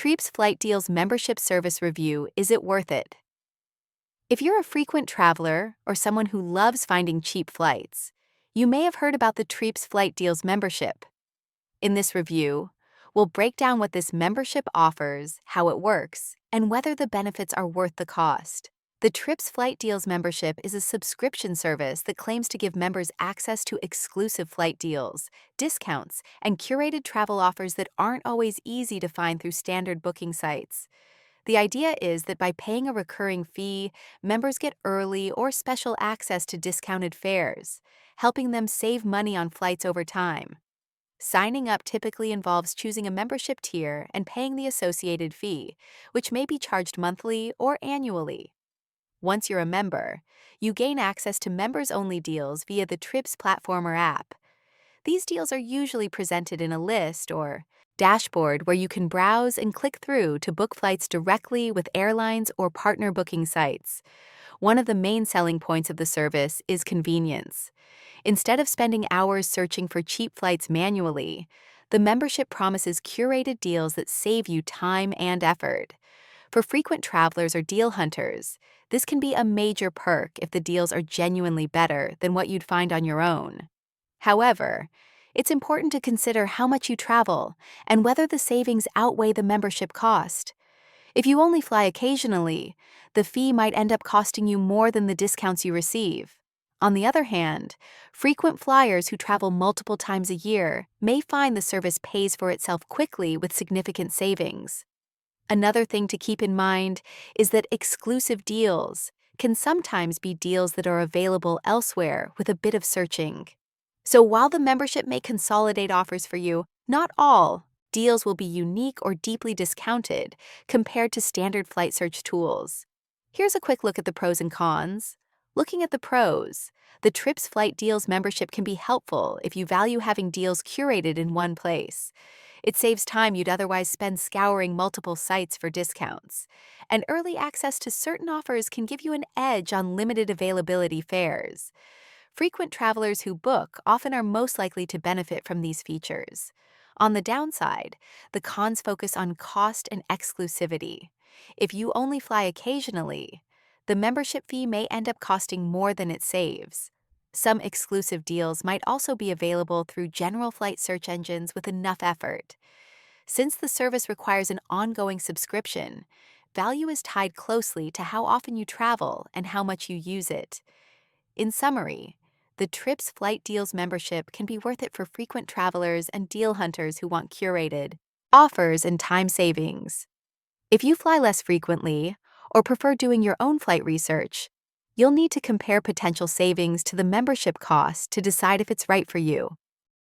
Triips Flight Deals Membership Service Review. Is it worth it? If you're a frequent traveler or someone who loves finding cheap flights, you may have heard about the Triips Flight Deals membership. In this review, we'll break down what this membership offers, how it works, and whether the benefits are worth the cost. The Triips Flight Deals membership is a subscription service that claims to give members access to exclusive flight deals, discounts, and curated travel offers that aren't always easy to find through standard booking sites. The idea is that by paying a recurring fee, members get early or special access to discounted fares, helping them save money on flights over time. Signing up typically involves choosing a membership tier and paying the associated fee, which may be charged monthly or annually. Once you're a member, you gain access to members-only deals via the Triips platform or app. These deals are usually presented in a list or dashboard where you can browse and click through to book flights directly with airlines or partner booking sites. One of the main selling points of the service is convenience. Instead of spending hours searching for cheap flights manually, the membership promises curated deals that save you time and effort. For frequent travelers or deal hunters, this can be a major perk if the deals are genuinely better than what you'd find on your own. However, it's important to consider how much you travel and whether the savings outweigh the membership cost. If you only fly occasionally, the fee might end up costing you more than the discounts you receive. On the other hand, frequent flyers who travel multiple times a year may find the service pays for itself quickly with significant savings. Another thing to keep in mind is that exclusive deals can sometimes be deals that are available elsewhere with a bit of searching. So while the membership may consolidate offers for you, not all deals will be unique or deeply discounted compared to standard flight search tools. Here's a quick look at the pros and cons. Looking at the pros, the Triips Flight Deals membership can be helpful if you value having deals curated in one place. It saves time you'd otherwise spend scouring multiple sites for discounts. And early access to certain offers can give you an edge on limited availability fares. Frequent travelers who book often are most likely to benefit from these features. On the downside, the cons focus on cost and exclusivity. If you only fly occasionally, the membership fee may end up costing more than it saves. Some exclusive deals might also be available through general flight search engines with enough effort. Since the service requires an ongoing subscription, value is tied closely to how often you travel and how much you use it. In summary, the Triips Flight Deals membership can be worth it for frequent travelers and deal hunters who want curated offers and time savings. If you fly less frequently or prefer doing your own flight research, you'll need to compare potential savings to the membership cost to decide if it's right for you.